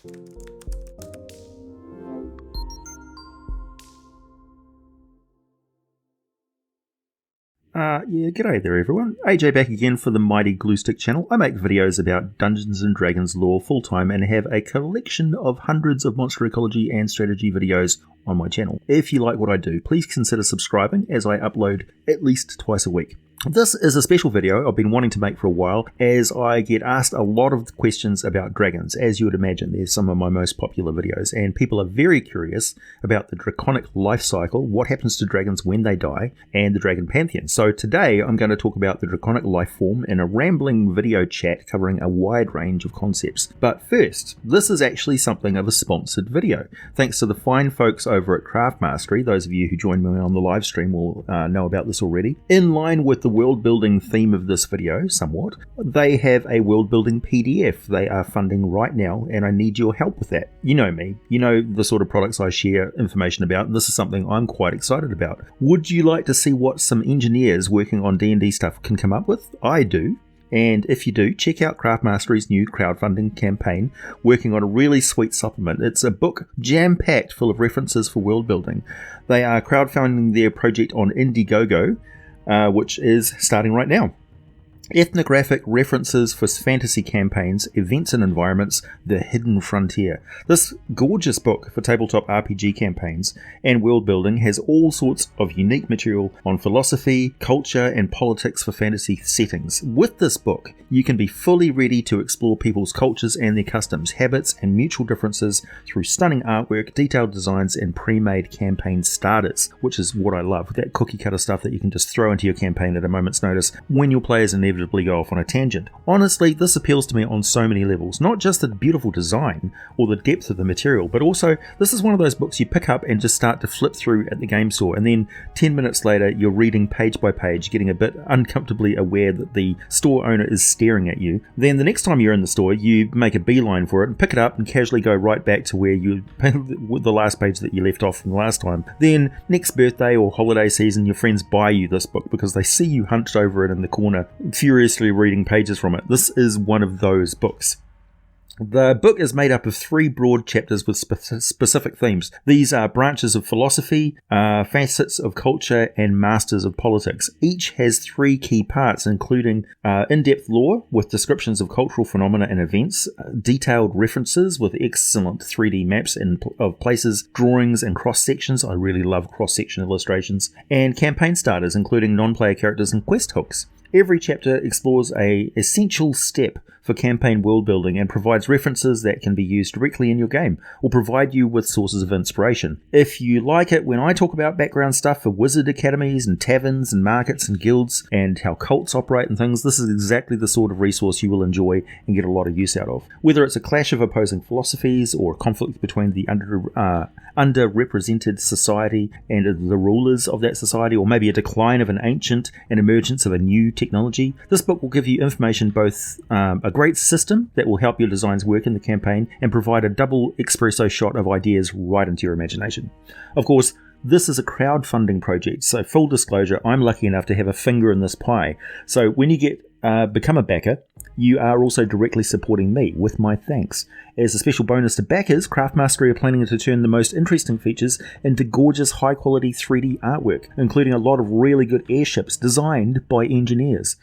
G'day there everyone. AJ back again for the Mighty Gluestick channel. I make videos about Dungeons & Dragons lore full-time and have a collection of hundreds of monster ecology and strategy videos on my channel. If you like what I do, please consider subscribing as I upload at least twice a week. This is a special video I've been wanting to make for a while, as I get asked a lot of questions about dragons. As you would imagine, they're some of my most popular videos, and people are very curious about the draconic life cycle, what happens to dragons when they die, and the dragon pantheon. So today I'm going to talk about the draconic life form in a rambling video chat covering a wide range of concepts. But first, this is actually something of a sponsored video. Thanks to the fine folks over at Craft Mastery. Those of you who joined me on the live stream will know about this already. In line with the world building theme of this video somewhat, they have a world building PDF they are funding right now, and I need your help with that. You know me, you know the sort of products I share information about, and this is something I'm quite excited about. Would you like to see what some engineers working on D&D stuff can come up with? I do. And if you do, check out Craft Mastery's new crowdfunding campaign, working on a really sweet supplement. It's a book jam-packed full of references for world building. They are crowdfunding their project on Indiegogo, which is starting right now. Ethnographic references for fantasy campaigns, events and environments, the hidden frontier. This gorgeous book for tabletop RPG campaigns and world building has all sorts of unique material on philosophy, culture and politics for fantasy settings. With this book, you can be fully ready to explore people's cultures and their customs, habits and mutual differences through stunning artwork, detailed designs and pre-made campaign starters, which is what I love. That cookie cutter stuff that you can just throw into your campaign at a moment's notice when your players inevitably go off on a tangent. Honestly, this appeals to me on so many levels, not just the beautiful design or the depth of the material, but also this is one of those books you pick up and just start to flip through at the game store, and then 10 minutes later you're reading page by page, getting a bit uncomfortably aware that the store owner is staring at you. Then the next time you're in the store, you make a beeline for it and pick it up and casually go right back to where you the last page that you left off from the last time. Then next birthday or holiday season, your friends buy you this book because they see you hunched over it in the corner, furiously reading pages from it. This is one of those books. The book is made up of 3 broad chapters with specific themes. These are branches of philosophy, facets of culture, and masters of politics. Each has 3 key parts, including in-depth lore with descriptions of cultural phenomena and events, detailed references with excellent 3D maps of places, drawings, and cross-sections. I really love cross-section illustrations. And campaign starters, including non-player characters and quest hooks. Every chapter explores an essential step for campaign world building and provides references that can be used directly in your game or provide you with sources of inspiration. If you like it when I talk about background stuff for wizard academies and taverns and markets and guilds and how cults operate and things, this is exactly the sort of resource you will enjoy and get a lot of use out of. Whether it's a clash of opposing philosophies or a conflict between the underrepresented society and the rulers of that society, or maybe a decline of an ancient and emergence of a new technology, this book will give you information, both a great system that will help your designs work in the campaign and provide a double espresso shot of ideas right into your imagination. Of course, this is a crowdfunding project, so full disclosure, I'm lucky enough to have a finger in this pie. So when you become a backer, you are also directly supporting me with my thanks. As a special bonus to backers, Craft Mastery are planning to turn the most interesting features into gorgeous high-quality 3D artwork, including a lot of really good airships designed by engineers.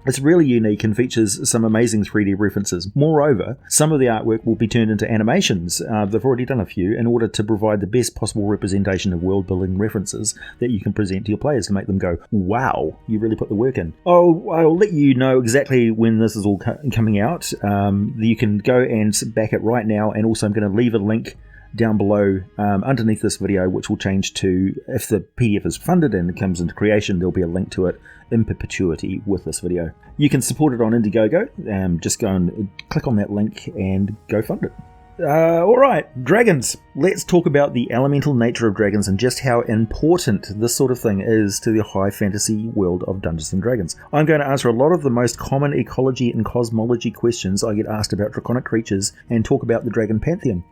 It's really unique and features some amazing 3D references. Moreover, some of the artwork will be turned into animations. They've already done a few in order to provide the best possible representation of world-building references that you can present to your players to make them go, wow, you really put the work in. Oh, I'll let you know exactly when this is all coming out. You can go and back it right now, and also I'm going to leave a link down below underneath this video, which will change to, if the PDF is funded and it comes into creation, there'll be a link to it in perpetuity with this video. You can support it on Indiegogo. Just go and click on that link and go fund it. Alright, dragons. Let's talk about the elemental nature of dragons and just how important this sort of thing is to the high fantasy world of Dungeons & Dragons. I'm going to answer a lot of the most common ecology and cosmology questions I get asked about draconic creatures and talk about the dragon pantheon.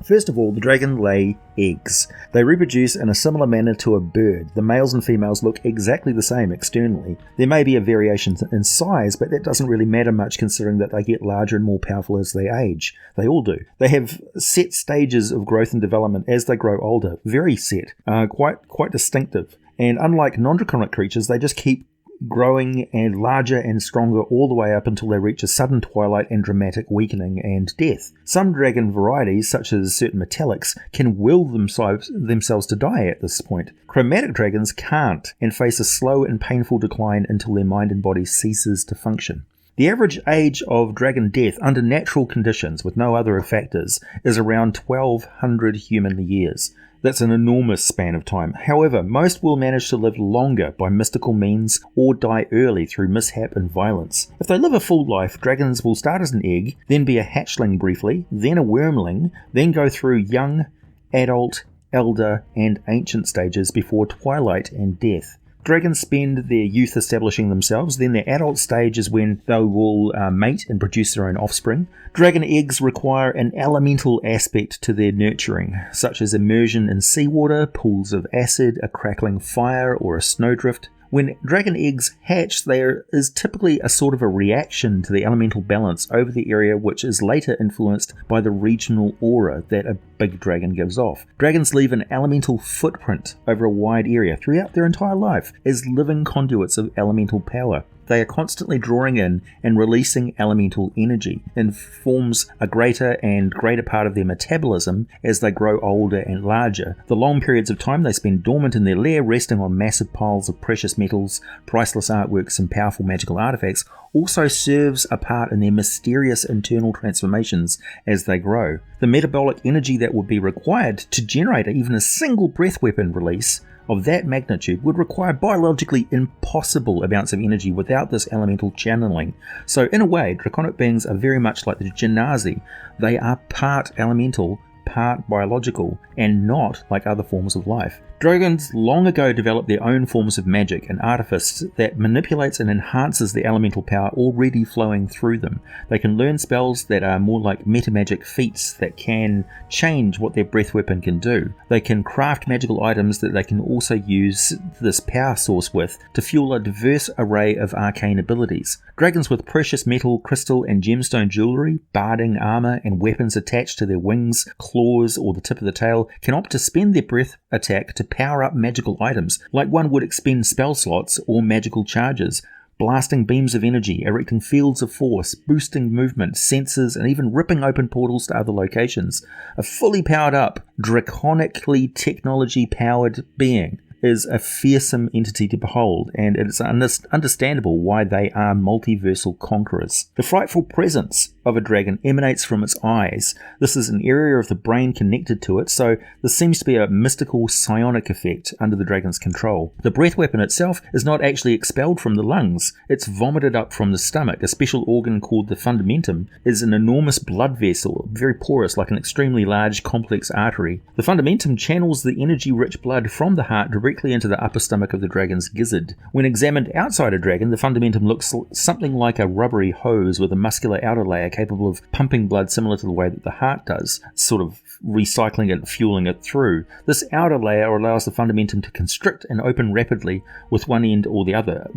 First of all, the dragon lay eggs. They reproduce in a similar manner to a bird. The males and females look exactly the same externally. There may be a variation in size, but that doesn't really matter much considering that they get larger and more powerful as they age. They all do. They have set stages of growth and development as they grow older. Very set. Quite distinctive. And unlike non-draconic creatures, they just keep growing and larger and stronger all the way up until they reach a sudden twilight and dramatic weakening and death. Some dragon varieties, such as certain metallics, can will themselves to die at this point. Chromatic dragons can't and face a slow and painful decline until their mind and body ceases to function. The average age of dragon death under natural conditions with no other factors is around 1,200 human years. That's an enormous span of time. However, most will manage to live longer by mystical means or die early through mishap and violence. If they live a full life, dragons will start as an egg, then be a hatchling briefly, then a wormling, then go through young, adult, elder, and ancient stages before twilight and death. Dragons spend their youth establishing themselves, then their adult stage is when they will mate and produce their own offspring. Dragon eggs require an elemental aspect to their nurturing, such as immersion in seawater, pools of acid, a crackling fire, or a snowdrift. When dragon eggs hatch, there is typically a sort of a reaction to the elemental balance over the area, which is later influenced by the regional aura that a big dragon gives off. Dragons leave an elemental footprint over a wide area throughout their entire life as living conduits of elemental power. They are constantly drawing in and releasing elemental energy and forms a greater and greater part of their metabolism as they grow older and larger. The long periods of time they spend dormant in their lair, resting on massive piles of precious metals, priceless artworks, and powerful magical artifacts, also serves a part in their mysterious internal transformations as they grow. The metabolic energy that would be required to generate even a single breath weapon release of that magnitude would require biologically impossible amounts of energy without this elemental channeling. So in a way, draconic beings are very much like the Genasi. They are part elemental, part biological, and not like other forms of life. Dragons long ago developed their own forms of magic and artifice that manipulates and enhances the elemental power already flowing through them. They can learn spells that are more like metamagic feats that can change what their breath weapon can do. They can craft magical items that they can also use this power source with to fuel a diverse array of arcane abilities. Dragons with precious metal, crystal, and gemstone jewelry, barding armor, and weapons attached to their wings, claws, or the tip of the tail can opt to spend their breath attack to power up magical items, like one would expend spell slots or magical charges, blasting beams of energy, erecting fields of force, boosting movement, sensors, and even ripping open portals to other locations. A fully powered up, draconically technology-powered being is a fearsome entity to behold, and it is understandable why they are multiversal conquerors. The frightful presence of a dragon emanates from its eyes. This is an area of the brain connected to it, so there seems to be a mystical psionic effect under the dragon's control. The breath weapon itself is not actually expelled from the lungs, it's vomited up from the stomach. A special organ called the fundamentum is an enormous blood vessel, very porous, like an extremely large complex artery. The fundamentum channels the energy-rich blood from the heart directly into the upper stomach of the dragon's gizzard. When examined outside a dragon, the fundamentum looks something like a rubbery hose with a muscular outer layer capable of pumping blood similar to the way that the heart does, sort of recycling it and fueling it through. This outer layer allows the fundamentum to constrict and open rapidly with one end or the other,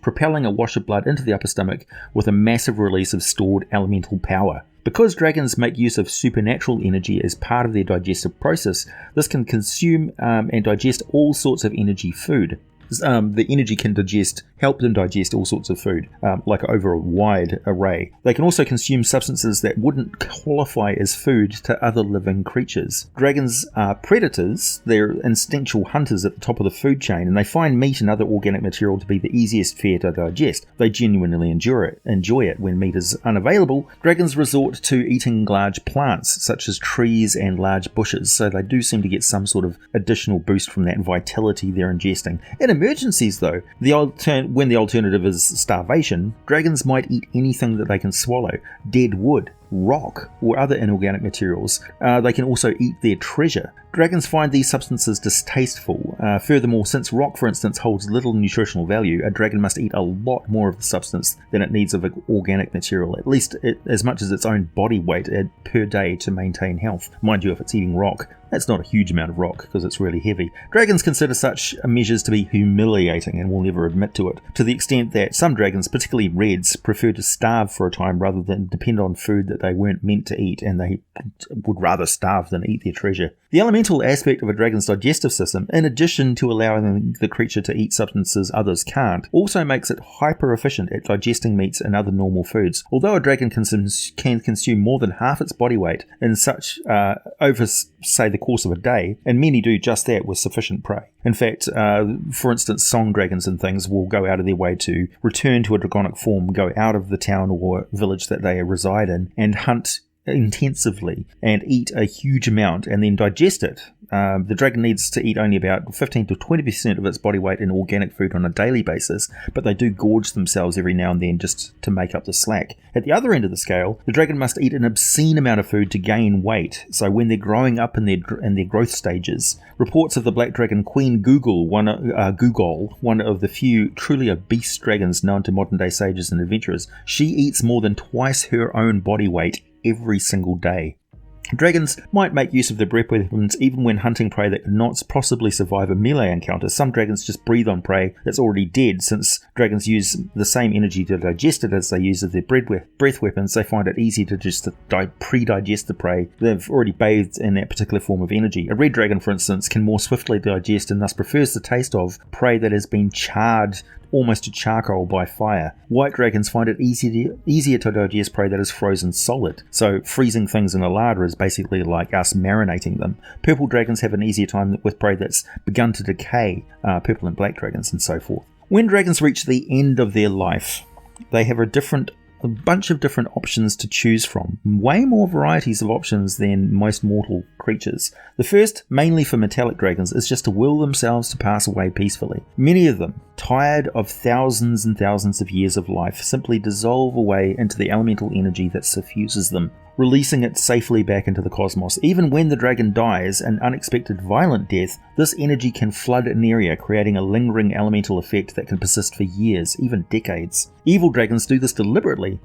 propelling a wash of blood into the upper stomach with a massive release of stored elemental power. Because dragons make use of supernatural energy as part of their digestive process, this can consume and digest all sorts of energy food. The energy can help them digest all sorts of food, like over a wide array. They can also consume substances that wouldn't qualify as food to other living creatures. Dragons are predators. They're instinctual hunters at the top of the food chain, and they find meat and other organic material to be the easiest fare to digest. They genuinely enjoy it. When meat is unavailable, dragons resort to eating large plants, such as trees and large bushes, so they do seem to get some sort of additional boost from that vitality they're ingesting. In emergencies, though, when the alternative is starvation, dragons might eat anything that they can swallow. Dead wood, rock or other inorganic materials. They can also eat their treasure. Dragons find these substances distasteful. Furthermore, since rock, for instance, holds little nutritional value, a dragon must eat a lot more of the substance than it needs of organic material, at least as much as its own body weight per day to maintain health. Mind you, if it's eating rock, that's not a huge amount of rock because it's really heavy. Dragons consider such measures to be humiliating and will never admit to it, to the extent that some dragons, particularly reds, prefer to starve for a time rather than depend on food that they weren't meant to eat, and they would rather starve than eat their treasure. The elemental aspect of a dragon's digestive system, in addition to allowing the creature to eat substances others can't, also makes it hyper efficient at digesting meats and other normal foods. Although a dragon can consume more than half its body weight in such over, say, the course of a day, and many do just that with sufficient prey. In fact, for instance, song dragons and things will go out of their way to return to a draconic form, go out of the town or village that they reside in, and hunt intensively and eat a huge amount and then digest it. The dragon needs to eat only about 15 to 20% of its body weight in organic food on a daily basis, but they do gorge themselves every now and then just to make up the slack. At the other end of the scale, the dragon must eat an obscene amount of food to gain weight. So when they're growing up in their growth stages, reports of the black dragon Queen Gugol, one of the few truly obese dragons known to modern day sages and adventurers, she eats more than twice her own body weight every single day. Dragons might make use of their breath weapons even when hunting prey that could not possibly survive a melee encounter. Some dragons just breathe on prey that's already dead. Since dragons use the same energy to digest it as they use of their breath weapons, they find it easy to just pre-digest the prey they've already bathed in that particular form of energy. A red dragon, for instance, can more swiftly digest and thus prefers the taste of prey that has been charred almost to charcoal by fire. White dragons find it easier to digest prey that is frozen solid. So freezing things in a larder is basically like us marinating them. Purple dragons have an easier time with prey that's begun to decay, purple and black dragons and so forth. When dragons reach the end of their life, they have a bunch of different options to choose from. Way more varieties of options than most mortal creatures. The first, mainly for metallic dragons, is just to will themselves to pass away peacefully. Many of them, tired of thousands and thousands of years of life, simply dissolve away into the elemental energy that suffuses them, releasing it safely back into the cosmos. Even when the dragon dies an unexpected violent death, this energy can flood an area, creating a lingering elemental effect that can persist for years, even decades. Evil dragons do this deliberately,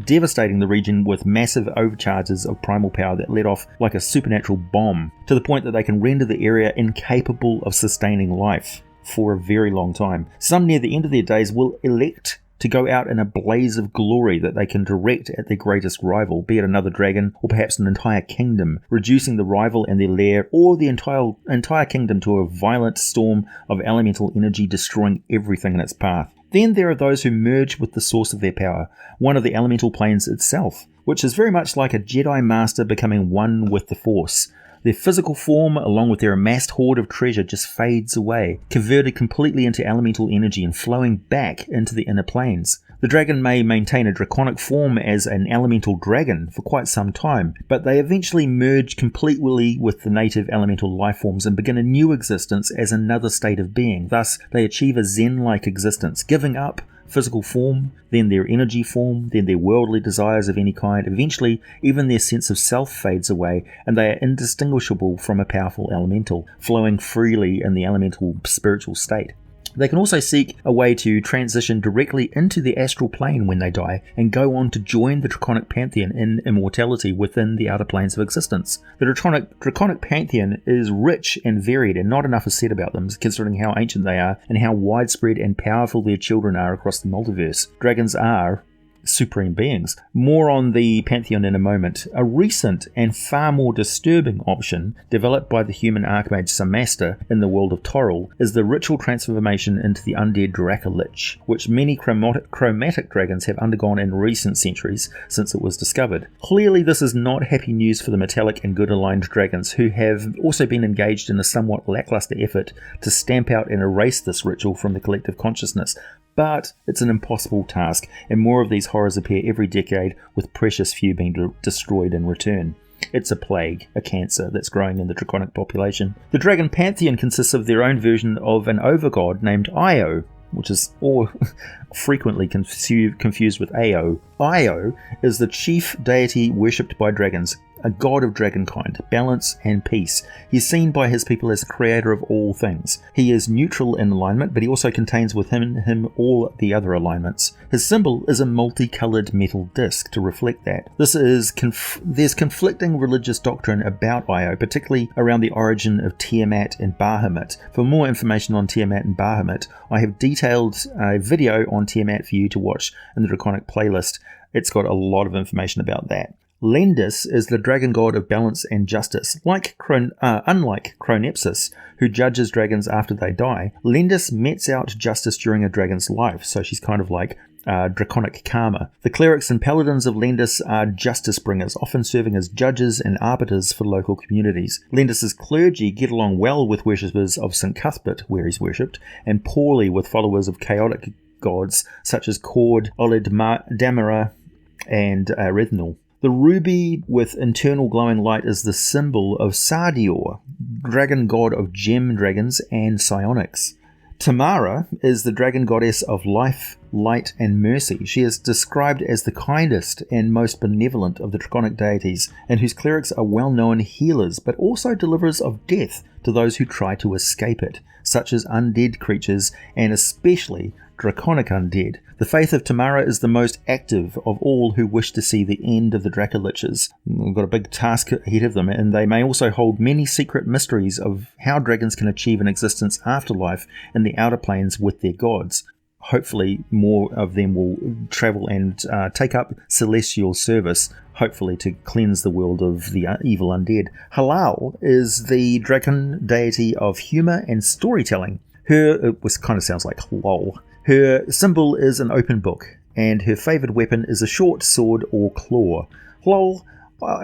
devastating the region with massive overcharges of primal power that let off like a supernatural bomb, to the point that they can render the area incapable of sustaining life for a very long time. Some near the end of their days will elect to go out in a blaze of glory that they can direct at their greatest rival, be it another dragon or perhaps an entire kingdom, reducing the rival and their lair or the entire kingdom to a violent storm of elemental energy, destroying everything in its path. Then there are those who merge with the source of their power, one of the elemental planes itself, which is very much like a Jedi Master becoming one with the Force. Their physical form, along with their amassed hoard of treasure, just fades away, converted completely into elemental energy and flowing back into the inner planes. The dragon may maintain a draconic form as an elemental dragon for quite some time, but they eventually merge completely with the native elemental life forms and begin a new existence as another state of being. Thus, they achieve a Zen-like existence, giving up physical form, then their energy form, then their worldly desires of any kind. Eventually, even their sense of self fades away, and they are indistinguishable from a powerful elemental, flowing freely in the elemental spiritual state. They can also seek a way to transition directly into the astral plane when they die, and go on to join the draconic pantheon in immortality within the outer planes of existence. The draconic pantheon is rich and varied, and not enough is said about them, considering how ancient they are and how widespread and powerful their children are across the multiverse. Dragons are supreme beings. More on the pantheon in a moment. A recent and far more disturbing option developed by the human archmage Samasta in the world of Toril is the ritual transformation into the undead Dracolich, which many chromatic dragons have undergone in recent centuries since it was discovered. Clearly this is not happy news for the metallic and good aligned dragons, who have also been engaged in a somewhat lackluster effort to stamp out and erase this ritual from the collective consciousness. But it's an impossible task, and more of these horrors appear every decade, with precious few being destroyed in return. It's a plague, a cancer that's growing in the draconic population. The dragon pantheon consists of their own version of an overgod named Io, which is all frequently confused with Ao. Io is the chief deity worshipped by dragons, a god of dragonkind, balance and peace. He is seen by his people as the creator of all things. He is neutral in alignment, but he also contains within him all the other alignments. His symbol is a multicolored metal disc to reflect that. There's conflicting religious doctrine about Io, particularly around the origin of Tiamat and Bahamut. For more information on Tiamat and Bahamut, I have detailed a video on Tiamat for you to watch in the Draconic playlist. It's got a lot of information about that. Lendis is the dragon god of balance and justice. Unlike Chronepsis, who judges dragons after they die, Lendis metes out justice during a dragon's life, so she's kind of like draconic karma. The clerics and paladins of Lendis are justice bringers, often serving as judges and arbiters for local communities. Lendis's clergy get along well with worshippers of St. Cuthbert, where he's worshipped, and poorly with followers of chaotic gods such as Cord, Olid Damara, and Rethnal. The ruby with internal glowing light is the symbol of Sardior, dragon god of gem dragons and psionics. Tamara is the dragon goddess of life, light, and mercy. She is described as the kindest and most benevolent of the draconic deities, and whose clerics are well-known healers, but also deliverers of death to those who try to escape it, such as undead creatures, and especially draconic undead. The faith of Tamara is the most active of all who wish to see the end of the Dracoliches. They've got a big task ahead of them, and they may also hold many secret mysteries of how dragons can achieve an existence afterlife in the outer planes with their gods. Hopefully more of them will travel and take up celestial service, hopefully to cleanse the world of the evil undead. Halal is the dragon deity of humour and storytelling. It kind of sounds like lol. Her symbol is an open book, and her favoured weapon is a short sword or claw. Lol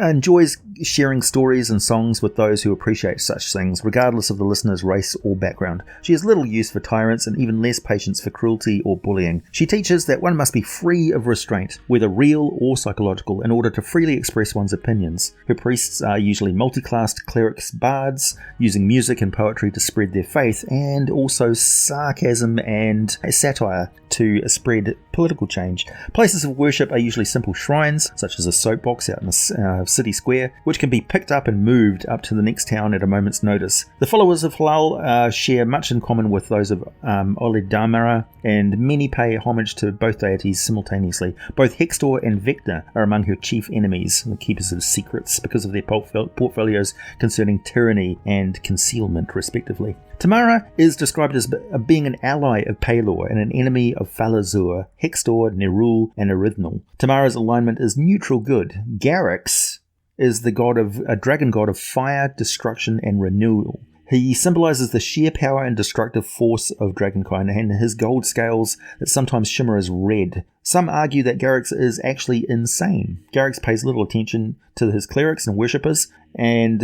enjoys sharing stories and songs with those who appreciate such things, regardless of the listener's race or background. She has little use for tyrants and even less patience for cruelty or bullying. She teaches that one must be free of restraint, whether real or psychological, in order to freely express one's opinions. Her priests are usually multi-classed clerics, bards, using music and poetry to spread their faith, and also sarcasm and satire to spread political change. Places of worship are usually simple shrines, such as a soapbox out in a city square, which can be picked up and moved up to the next town at a moment's notice. The followers of Halal share much in common with those of Olidamara, and many pay homage to both deities simultaneously. Both Hextor and Vector are among her chief enemies, the keepers of secrets, because of their portfolios concerning tyranny and concealment, respectively. Tamara is described as being an ally of Pelor and an enemy of Falazur, Hextor, Nerul, and Erithnal. Tamara's alignment is neutral good. Garrix is a dragon god of fire, destruction, and renewal. He symbolizes the sheer power and destructive force of dragonkind, and his gold scales that sometimes shimmer as red. Some argue that Garrix is actually insane. Garrix pays little attention to his clerics and worshippers, and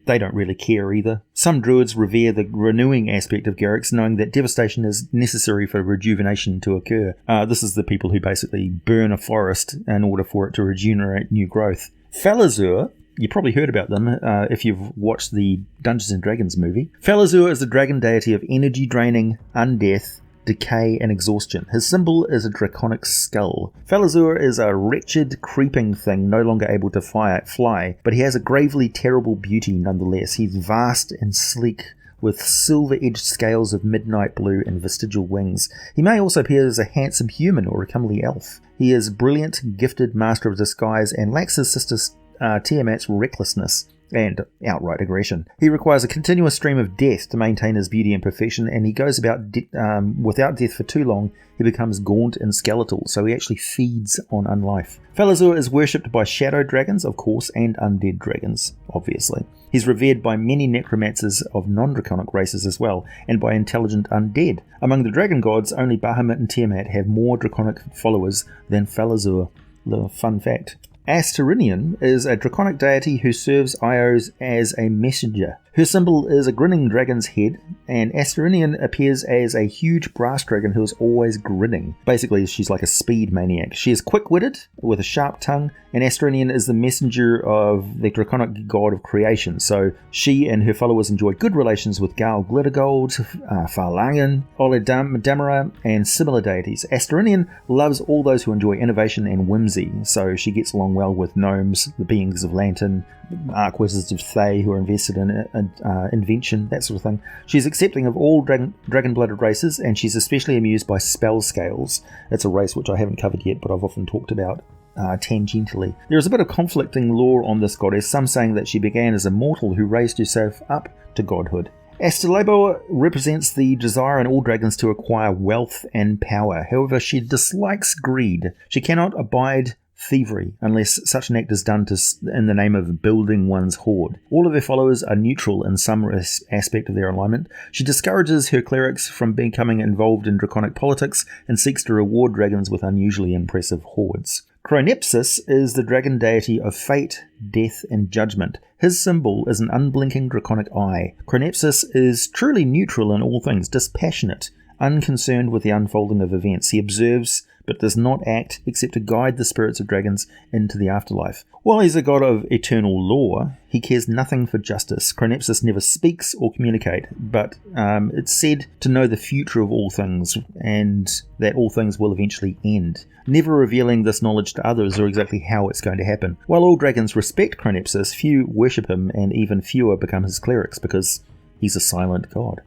they don't really care either. Some druids revere the renewing aspect of Garrix, knowing that devastation is necessary for rejuvenation to occur. This is the people who basically burn a forest in order for it to regenerate new growth. Falazur, you probably heard about them if you've watched the Dungeons and Dragons movie. Falazur is the dragon deity of energy draining, undeath, decay, and exhaustion. His symbol is a draconic skull. Falazur is a wretched, creeping thing no longer able to fly, but he has a gravely terrible beauty nonetheless. He's vast and sleek, with silver-edged scales of midnight blue and vestigial wings. He may also appear as a handsome human or a comely elf. He is brilliant, gifted master of disguise, and lacks his sister Tiamat's recklessness and outright aggression. He requires a continuous stream of death to maintain his beauty and perfection, and he goes about without death for too long. He becomes gaunt and skeletal, so he actually feeds on unlife. Falazur is worshipped by shadow dragons, of course, and undead dragons, obviously. He's revered by many necromancers of non-draconic races as well, and by intelligent undead. Among the dragon gods, only Bahamut and Tiamat have more draconic followers than Falazur. The fun fact. Asterinian is a draconic deity who serves Ios as a messenger. Her symbol is a grinning dragon's head, and Asterinian appears as a huge brass dragon who is always grinning. Basically, she's like a speed maniac. She is quick-witted, with a sharp tongue, and Asterinian is the messenger of the draconic god of creation. So she and her followers enjoy good relations with Gal Glittergold, Farlangen, Oledamara, and similar deities. Asterinian loves all those who enjoy innovation and whimsy, so she gets along well with gnomes, the beings of Lantern, Archwizards of Thay who are invested in invention, that sort of thing. She's accepting of all dragon-blooded races, and she's especially amused by spell scales. It's a race which I haven't covered yet, but I've often talked about tangentially. There is a bit of conflicting lore on this goddess, some saying that she began as a mortal who raised herself up to godhood. Astrolabe represents the desire in all dragons to acquire wealth and power. However, she dislikes greed. She cannot abide thievery unless such an act is done in the name of building one's hoard. All of her followers are neutral in some aspect of their alignment. She discourages her clerics from becoming involved in draconic politics and seeks to reward dragons with unusually impressive hoards. Chronepsis is the dragon deity of fate, death, and judgment. His symbol is an unblinking draconic eye. Chronepsis is truly neutral in all things, dispassionate, unconcerned with the unfolding of events. He observes but does not act except to guide the spirits of dragons into the afterlife. While he's a god of eternal law, he cares nothing for justice. Chronepsis never speaks or communicates, but it's said to know the future of all things, and that all things will eventually end, never revealing this knowledge to others or exactly how it's going to happen. While all dragons respect Chronepsis, few worship him, and even fewer become his clerics because he's a silent god.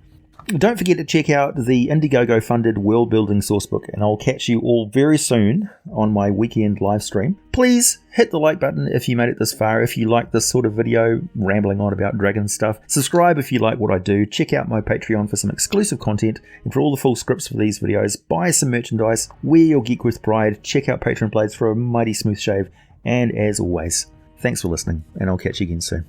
Don't forget to check out the Indiegogo-funded world-building sourcebook, and I'll catch you all very soon on my weekend live stream. Please hit the like button if you made it this far, if you like this sort of video, rambling on about dragon stuff. Subscribe if you like what I do. Check out my Patreon for some exclusive content, and for all the full scripts for these videos, buy some merchandise, wear your geek with pride, check out Patreon Blades for a mighty smooth shave, and as always, thanks for listening, and I'll catch you again soon.